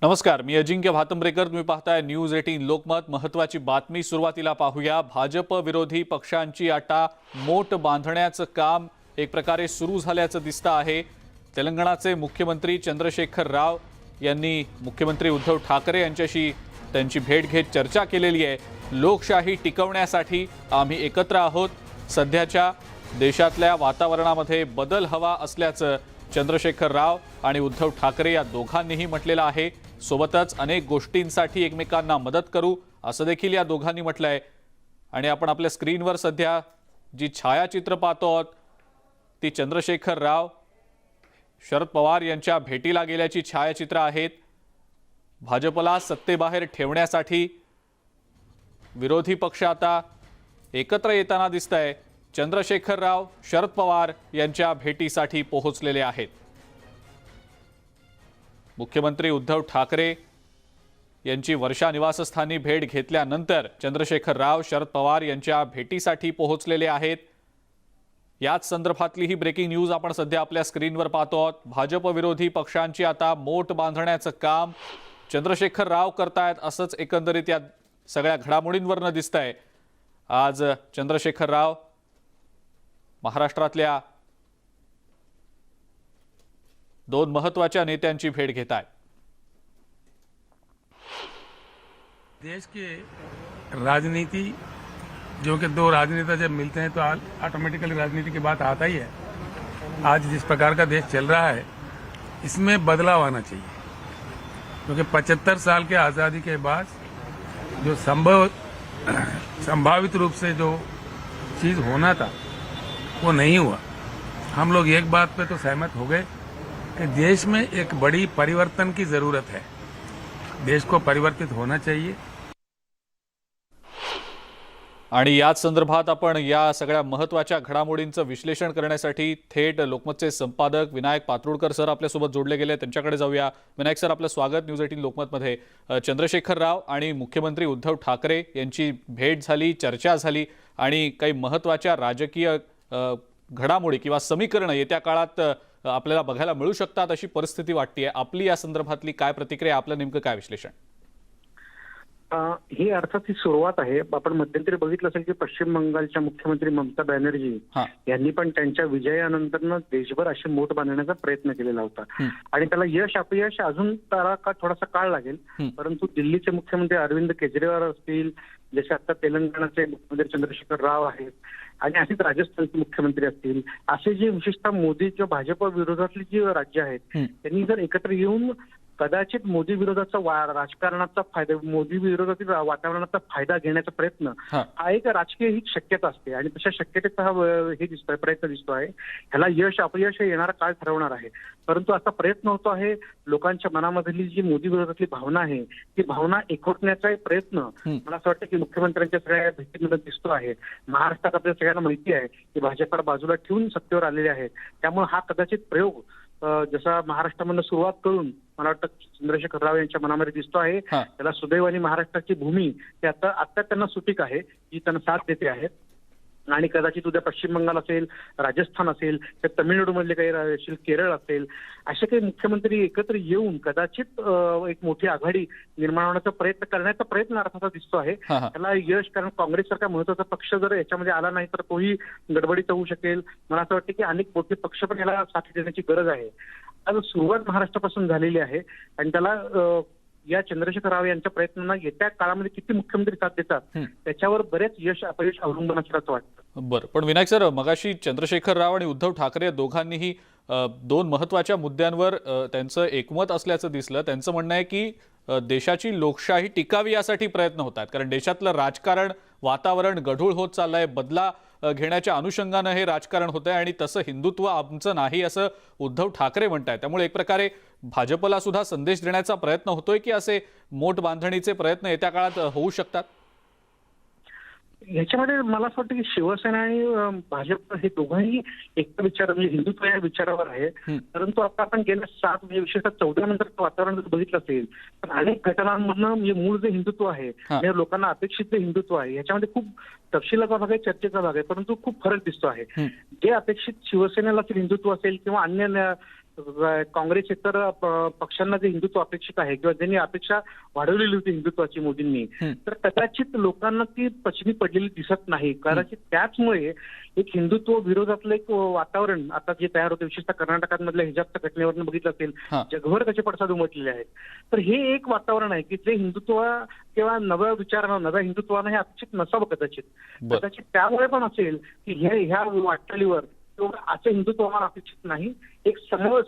नमस्कार, मी अजिंक्य भातंब्रेकर। तुम्ही पाहताय न्यूज 18 लोकमत। महत्त्वाची बातमी सुरुवातीला पाहूया। भाजप विरोधी पक्षांची आता मोट बांधण्याचं काम एक प्रकारे सुरू झाल्याचं दिसतं आहे। तेलंगणाचे मुख्यमंत्री चंद्रशेखर राव यांनी मुख्यमंत्री उद्धव ठाकरे यांच्याशी त्यांची भेट घेत चर्चा केलेली आहे। लोकशाही टिकवण्यासाठी आम्ही एकत्र आहोत। सध्याच्या देशातल्या वातावरणामध्ये बदल हवा असल्याचं चंद्रशेखर राव आणि उद्धव ठाकरे या दोघांनीही म्हटलेलं आहे। सोबतच अनेक गोष्टींसाठी एकमेकांना मदत करू असं देखील या दोघांनी म्हटलंय। आणि आपण आपल्या स्क्रीनवर सध्या जी छायाचित्र पाहतो आहोत ती चंद्रशेखर राव शरद पवार यांच्या भेटीला गेल्याची छायाचित्र आहेत। भाजपला सत्तेबाहेर ठेवण्यासाठी विरोधी पक्ष आता एकत्र येताना दिसतंय। चंद्रशेखर राव शरद पवार यांच्या भेटीसाठी पोहोचलेले आहेत। मुख्यमंत्री उद्धव ठाकरे यांची वर्षा निवासस्थानी भेट घेतल्यानंतर चंद्रशेखर राव शरद पवार यांच्या भेटीसाठी पोहोचलेले आहेत। याच संदर्भातली ही ब्रेकिंग न्यूज आपण सध्या आपल्या स्क्रीनवर पाहतो आहोत। भाजप विरोधी पक्षांची आता मोट बांधण्याचं काम चंद्रशेखर राव करतायत असंच एकंदरीत या सगळ्या घडामोडींवरनं दिसतंय। आज चंद्रशेखर राव महाराष्ट्रातल्या दोन महत्त्वाच्या नेत्यांची भेट घेत आहेत। देश के राजनीति जो कि दो राजनेता जब मिलते हैं तो ऑटोमेटिकली राजनीति की बात आता ही है। आज जिस प्रकार का देश चल रहा है इसमें बदलाव आना चाहिए, क्योंकि 75 साल के आज़ादी के बाद जो संभावित रूप से जो चीज़ होना था वो नहीं हुआ। हम लोग एक बात पे तो सहमत हो गए कि देश में एक बड़ी परिवर्तन की जरूरत है। देश को परिवर्तित होना चाहिए। आणि याच संदर्भात आपण या सगळ्या महत्त्वाच्या घडामोडींचं विश्लेषण करण्यासाठी थेट लोकमतचे संपादक विनायक पात्रोडकर सर आपल्यासोबत जोडले गेले। त्यांच्याकडे जाऊया। विनायक सर, आपलं स्वागत न्यूज 18 लोकमतमध्ये। चंद्रशेखर राव आणि मुख्यमंत्री उद्धव ठाकरे यांची भेट झाली, चर्चा झाली आणि काही महत्त्वाच्या राजकीय घडामोडी किंवा समीकरणं येत्या काळात आपल्याला बघायला मिळू शकतात अशी परिस्थिती वाटते। आपली या संदर्भातली काय प्रतिक्रिया, आपलं नेमकं काय विश्लेषण? ही अर्थात ही सुरुवात आहे। आपण मध्यंतरी बघितलं असेल की पश्चिम बंगालच्या मुख्यमंत्री ममता बॅनर्जी यांनी पण त्यांच्या विजयानंतर देशभर अशी मोठ बांधण्याचा प्रयत्न केलेला होता आणि त्याला यश अपयश अजून त्याला थोडासा काळ लागेल। परंतु दिल्लीचे मुख्यमंत्री अरविंद केजरीवाल असतील, जसे आता तेलंगणाचे मुख्यमंत्री चंद्रशेखर राव आहेत आणि असेच राजस्थानचे मुख्यमंत्री असतील, असे जे विशेषतः मोदी किंवा भाजप विरोधातली जी राज्य आहेत त्यांनी जर एकत्र येऊन कदाचित मोदी विरोधाचा राजकारणाचा फायदा, मोदी विरोधातील वातावरणाचा फायदा घेण्याचा प्रयत्न हा एक राजकीय ही शक्यता असते आणि तशा शक्यतेचा हा हे दिसतोय, प्रयत्न दिसतो आहे। ह्याला यश अपयश येणारा काळ ठरवणार आहे। परंतु असा प्रयत्न होतो आहे, लोकांच्या मनामधली जी मोदी विरोधातली भावना आहे ती भावना एकवटण्याचा एक प्रयत्न मला असं वाटतं की मुख्यमंत्र्यांच्या सगळ्या भेटीमध्ये दिसतो आहे। महाराष्ट्रात आपल्या सगळ्यांना माहिती आहे की भाजपला बाजूला ठेवून सत्तेवर आलेले आहेत, त्यामुळे हा कदाचित प्रयोग जसा महाराष्ट्रामधून सुरुवात करून मला वाटतं चंद्रशेखर राव यांच्या मनामध्ये दिसतो आहे। त्याला सुदैवाने महाराष्ट्राची भूमी ते आता त्यांना सुपीक आहे, जी त्यांना साथ देते आहे आणि कदाचित उद्या पश्चिम बंगाल असेल, राजस्थान असेल, तर तामिळनाडूमधले काही असेल, केरळ असेल, असे काही मुख्यमंत्री एकत्र येऊन कदाचित एक मोठी आघाडी निर्माण होण्याचा प्रयत्न करण्याचा प्रयत्न अर्थात दिसतो आहे। त्याला यश, कारण काँग्रेससारखा महत्वाचा पक्ष जर याच्यामध्ये आला नाही तर तोही गडबडीत होऊ शकेल। मला असं वाटतं की अनेक मोठे पक्ष पण याला साथ देण्याची गरज आहे। आज सुरुवात महाराष्ट्रापासून झालेली आहे आणि त्याला या चंद्रशेखर राव यांच्या प्रयत्नांना येत्या काळामध्ये किती मुख्यमंत्री साथ देतात त्याच्यावर बरेच यश अपयश अवलंबून असल्याचं वाटतं। बरं, पण विनायक सर, मगाशी चंद्रशेखर राव आणि उद्धव ठाकरे दोघांनीही दोन महत्त्वाच्या मुद्द्यांवर त्यांचं एकमत असल्याचं दिसलं। त्यांचं म्हणणं आहे की देशाची लोकशाही टिकावी यासाठी प्रयत्न होतात, कारण देशातलं राजकारण वातावरण गढूळ होत चाललंय, बदला घेण्याच्या अनुषंगानं हे राजकारण होतंय आणि तसं हिंदुत्व आमचं नाही असं उद्धव ठाकरे म्हणतायत। त्यामुळे एक प्रकारे भाजपला सुद्धा संदेश देण्याचा प्रयत्न होतोय की असे मोठ बांधणीचे प्रयत्न येत्या काळात होऊ शकतात? याच्यामध्ये मला असं वाटतं की शिवसेना आणि भाजप हे दोघंही एका विचार म्हणजे हिंदुत्व या विचारावर आहे। परंतु आता आपण गेल्या 7 म्हणजे विशेषतः 14 नंतर वातावरण जर बघितलं असेल तर अनेक घटनांमधनं म्हणजे मूळ जे हिंदुत्व आहे, लोकांना अपेक्षित जे हिंदुत्व आहे, याच्यामध्ये खूप तपशिलाचा भाग आहे, चर्चेचा भाग आहे, परंतु खूप फरक दिसतो आहे। जे अपेक्षित शिवसेनेला हिंदुत्व असेल किंवा अन्य काँग्रेस इतर पक्षांना जे हिंदुत्व अपेक्षित आहे किंवा ज्यांनी अपेक्षा वाढवलेली होती हिंदुत्वाची मोदींनी, तर कदाचित लोकांना ती पचनी पडलेली दिसत नाही. कदाचित त्याचमुळे एक हिंदुत्व विरोधातलं एक वातावरण आता जे तयार होते, विशेषतः कर्नाटकांमधल्या हिजाबच्या घटनेवरून बघितलं असेल, जगभर त्याचे पडसाद उमटलेले आहेत. तर हे एक वातावरण आहे की जे हिंदुत्व किंवा नव्या विचारांना, नव्या हिंदुत्वानं हे अपेक्षित नसावं कदाचित त्यामुळे पण असेल की ह्या वाटचालीवर असं हिंदुत्व आम्हाला अपेक्षित नाही. एक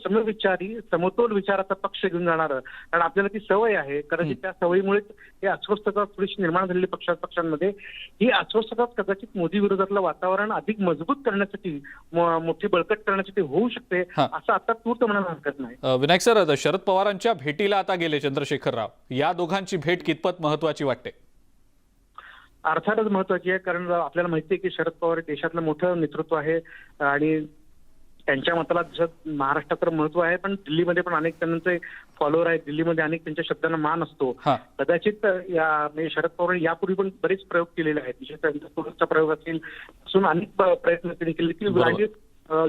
समविचारी समतोल विचाराचा पक्ष घेऊन जाणार, कारण आपल्याला ती सवय आहे. कदाचित त्या सवयीमुळे हे अस्वस्थता थोडीशी निर्माण झालेली पक्षांमध्ये ही अस्वस्थता कदाचित मोदी विरोधातलं वातावरण अधिक मजबूत करण्यासाठी, मोठी बळकट करण्यासाठी होऊ शकते, असं आता तूर्त म्हणायला हरकत नाही. विनायक सर, शरद पवारांच्या भेटीला आता गेले चंद्रशेखर राव, या दोघांची भेट कितपत महत्वाची वाटते? अर्थातच महत्वाची आहे, कारण आपल्याला माहिती आहे की शरद पवार देशातलं मोठं नेतृत्व आहे आणि त्यांच्या मताला जसं महाराष्ट्रात तर महत्व आहे, पण दिल्लीमध्ये पण अनेक त्यांचे फॉलोअर आहेत. दिल्लीमध्ये अनेक त्यांच्या शब्दांना मान असतो. कदाचित म्हणजे शरद पवार यापूर्वी पण बरेच प्रयोग केलेले आहेत. विशेषतः त्यांचा सुरतचा प्रयोग असेल, असून अनेक प्रयत्न त्यांनी केले की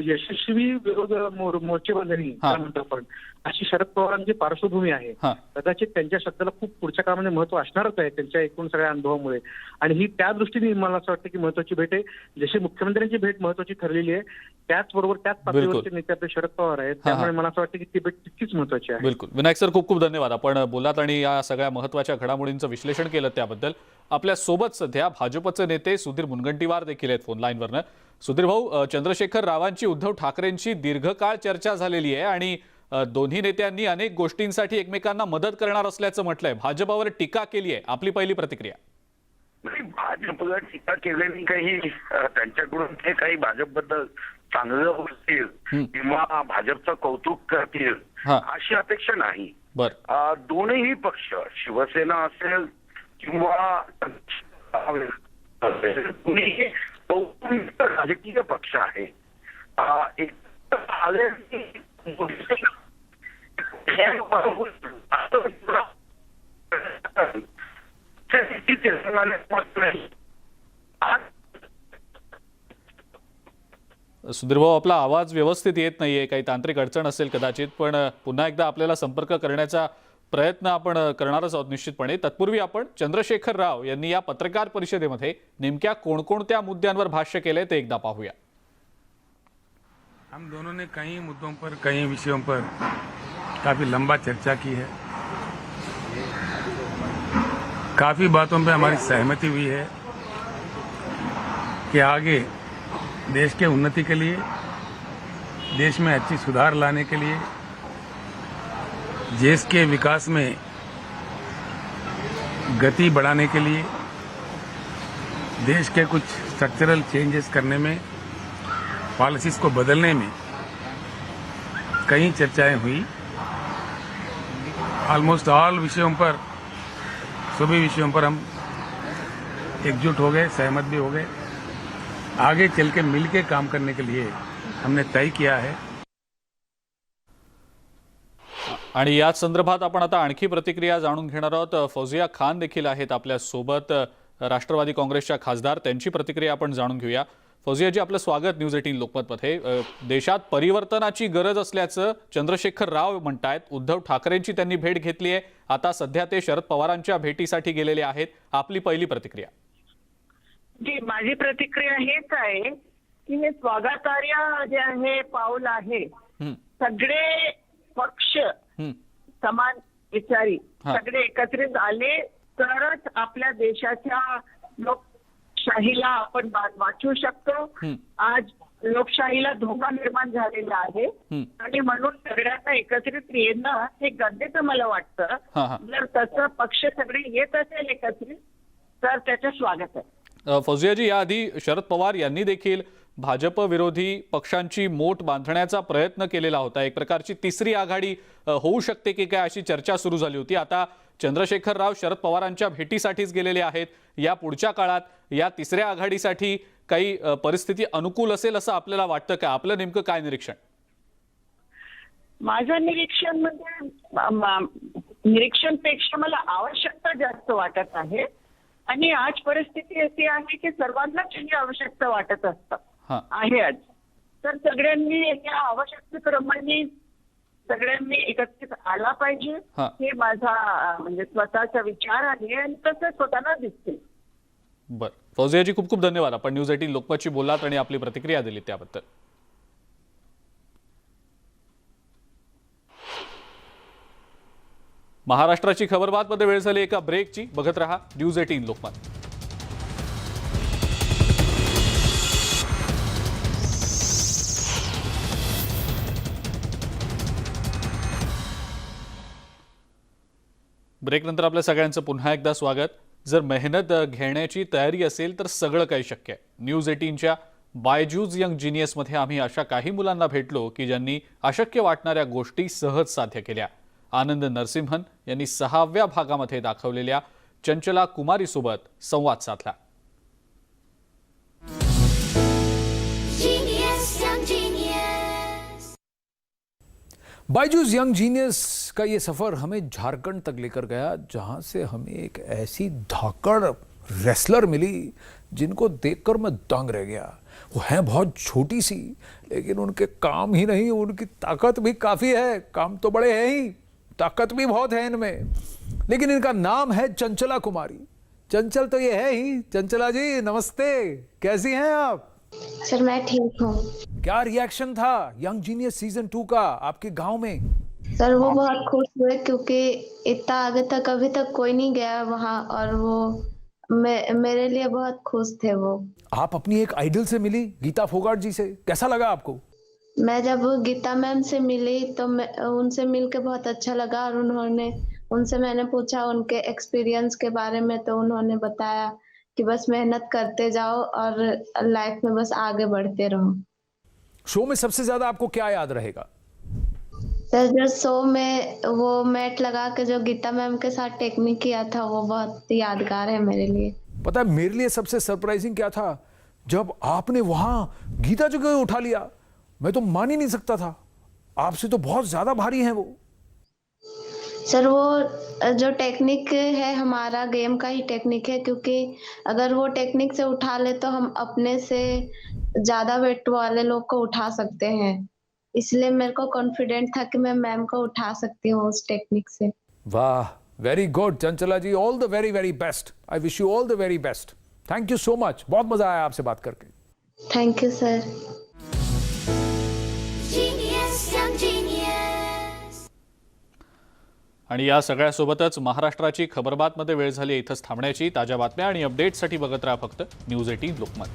यशस्वी विरोध मोर्चे बांधणी म्हणतो आपण, अशी शरद पवारांची पार्श्वभूमी आहे. कदाचित त्यांच्या शब्दाला खूप पुढच्या काळामध्ये महत्व असणारच आहे त्यांच्या एकूण सगळ्या अनुभवामुळे. आणि ही त्या दृष्टीने मला असं वाटतं की महत्वाची भेट आहे. जशी मुख्यमंत्र्यांची भेट महत्वाची ठरलेली आहे, त्याचबरोबर त्याच पातळीवरचे नेते आपले शरद पवार आहेत. त्यामुळे मला असं वाटतं की ती भेट तितकीच महत्वाची आहे. बिलकुल विनायक सर, खूप खूप धन्यवाद. आपण बोलात आणि या सगळ्या महत्वाच्या घडामोडींचं विश्लेषण केलं त्याबद्दल. आपल्या सोबत सध्या भाजपचे नेते सुधीर मुनगंटीवार देखील आहेत फोन लाईनवरनं. सुधीर भाऊ, चंद्रशेखर रावांची उद्धव ठाकरेंची दीर्घकाळ चर्चा झालेली आहे आणि दोन्ही नेत्यांनी अनेक गोष्टींसाठी एकमेकांना मदत करणार असल्याचं म्हटलंय. भाजपावर टीका केली आहे, आपली पहिली प्रतिक्रिया? नाही, भाजपवर टीका केलेली काही त्यांच्याकडून ते काही भाजपबद्दल चांगलं बोलतील किंवा भाजपचं कौतुक करतील अशी अपेक्षा नाही. दोनही पक्ष, शिवसेना असेल किंवा दोन्ही राजकीय पक्ष आहे. सुधीर भाऊ, आपला आवाज व्यवस्थित येत नाहीये, काही तांत्रिक अडचण असेल कदाचित, पण पुन्हा एकदा आपल्याला संपर्क करण्याचा प्रयत्न आपण करणारच आहोत निश्चितपणे. तत्पूर्वी आपण चंद्रशेखर राव यांनी या पत्रकार परिषदेमध्ये नेमक्या कोणकोणत्या मुद्द्यांवर भाष्य केले ते एकदा पाहूया. हम दोनों ने कई मुद्दों पर, कई विषयों पर काफी लंबा चर्चा की है. काफी बातों पे हमारी सहमति हुई है कि आगे देश के उन्नति के लिए, देश में अच्छी सुधार लाने के लिए, देश के विकास में गति बढ़ाने के लिए, देश के कुछ स्ट्रक्चरल चेंजेस करने में, पॉलिसीज को बदलने में कई चर्चाएं हुई. ऑलमोस्ट ऑल विषयों पर, सभी विषयों पर हम एकजुट हो गए, सहमत भी हो गए. आगे चल के मिल के काम करने के लिए हमने तय किया है. आणि याच संदर्भात आपण आता आणखी प्रतिक्रिया जाणून घेणार आहोत. फौजिया खान देखील आहेत आपल्या सोबत, राष्ट्रवादी काँग्रेसच्या खासदार, त्यांची प्रतिक्रिया आपण जाणून घेऊया. फौजियाजी, आपलं स्वागत न्यूज 18 लोकमतमध्ये. देशात परिवर्तनाची गरज असल्याचं चंद्रशेखर राव म्हणतायत. उद्धव ठाकरेंची त्यांनी भेट घेतली आहे, आता सध्या ते शरद पवारांच्या भेटीसाठी गेलेले आहेत. आपली पहिली प्रतिक्रिया? जी, माझी प्रतिक्रिया हेच आहे की हे स्वागतार्ह जे आहे पाऊल आहे. सगळे पक्ष समान विचारी सगळे एकत्रित आले तरच आपल्या देशाच्या लोकशाहीला आपण वाचवू शकतो. आज लोकशाहीला धोका निर्माण झालेला आहे आणि म्हणून सगळ्यांना एकत्रित येणं हे गरजेचं मला वाटतं. जर तसं पक्ष सगळे येत असेल एकत्रित तर त्याचं स्वागत आहे. फौजियाजी, याआधी शरद पवार यांनी देखील भाजप विरोधी पक्षांची मोट बांधण्याचा प्रयत्न केलेला होता. एक प्रकारची तिसरी आघाडी होऊ शकते की काय अशी चर्चा सुरू झाली होती. आता चंद्रशेखर राव शरद पवारांच्या भेटीसाठीच गेलेले आहेत. या पुढच्या काळात या तिसऱ्या आघाडीसाठी काही परिस्थिती अनुकूल असेल असं आपल्याला वाटतं का? आपलं नेमकं काय निरीक्षण? माझं निरीक्षण म्हणजे निरीक्षणपेक्षा मला आवश्यकता जास्त वाटत आहे. आणि आज परिस्थिती अशी आहे की सर्वांनाच ही आवश्यकता वाटत असतं आहे आज. तर सगळ्यांनी या आवश्यकतेप्रमाणे सगळ्यांनी एकत्रित आला पाहिजे हा. हे माझा म्हणजे स्वतःचा विचार आहे आणि तसं स्वतःला दिसते. बरं, फौजियाजी खूप खूप धन्यवाद. आपण न्यूज 18 लोकमतची बोललात आणि आपली प्रतिक्रिया दिली त्याबद्दल. महाराष्ट्राची खबरबातमध्ये वेळ झाली एका ब्रेकची. बघत रहा न्यूज 18 लोकमत. ब्रेकनंतर आपल्या सगळ्यांचं पुन्हा एकदा स्वागत. जर मेहनत घेण्याची तयारी असेल तर सगळं काही शक्य आहे. न्यूज 18च्या बायजूज यंग जिनियसमध्ये आम्ही अशा काही मुलांना भेटलो की ज्यांनी अशक्य वाटणाऱ्या गोष्टी सहज साध्य केल्या. आनंद नरसिंहन यांनी 6व्या भागामध्ये दाखवलेल्या चंचला कुमारीसोबत संवाद साधला. बायजूस यंग जीनियस का ये सफ़र हमें झारखंड तक लेकर गया, जहां से हमें एक ऐसी धाकड़ रेसलर मिली जिनको देखकर मैं दंग रह गया. वो हैं बहुत छोटी सी, लेकिन उनके काम ही नहीं, उनकी ताकत भी काफ़ी है. काम तो बड़े हैं ही, ताकत भी बहुत है इनमें. लेकिन इनका नाम है चंचला कुमारी. चंचल तो ये है ही. चंचला जी नमस्ते, कैसी हैं आप? सर मैं ठीक हूँ. क्या रिएक्शन था यंग जीनियस सीजन 2 का आपके गांव में? सर वो बहुत खुश हुए क्योंकि इतना आगे तक अभी तक कोई नहीं गया वहाँ, और वो मेरे लिए बहुत खुश थे वो. आप अपनी एक आइडल से मिली, गीता फोगाट जी से, कैसा लगा आपको? मैं जब गीता मैम से मिली तो उनसे मिलके बहुत अच्छा लगा, और उनसे मैंने पूछा उनके एक्सपीरियंस के बारे में, तो उन्होंने बताया कि बस मेहनत करते जाओ और लाइफ में बस आगे बढ़ते रहो. शो में सबसे ज्यादा आपको क्या याद रहेगा? सर जो शो में वो मैट लगा के जो गीता मैम के साथ टेक्निक किया था वो बहुत यादगार है मेरे लिए. पता है मेरे लिए सबसे सरप्राइजिंग क्या था? जब आपने वहां गीता जी को उठा लिया, मैं तो मान ही नहीं सकता था. आपसे तो बहुत ज्यादा भारी हैं वो. सर वो जो टेक्निक है हमारा गेम का ही टेक्निक है, क्योंकि अगर वो टेक्निक से उठा ले तो हम अपने से ज्यादा वेट वाले लोग को उठा सकते हैं. इसलिए मेरे को कॉन्फिडेंट था कि मैं मैम को उठा सकती हूँ उस टेक्निक से. वाह, very good Chanchala ji, all the very very best. I wish you all the very best. Thank you so much. बहुत मजा आया आपसे बात करके. Thank you sir. आणि या सगळ्यासोबतच महाराष्ट्राची खबरबातमध्ये वेळ झाली इथंच थांबण्याची. ताज्या बातम्या आणि अपडेट्ससाठी बघत राहा फक्त न्यूज 18 लोकमत.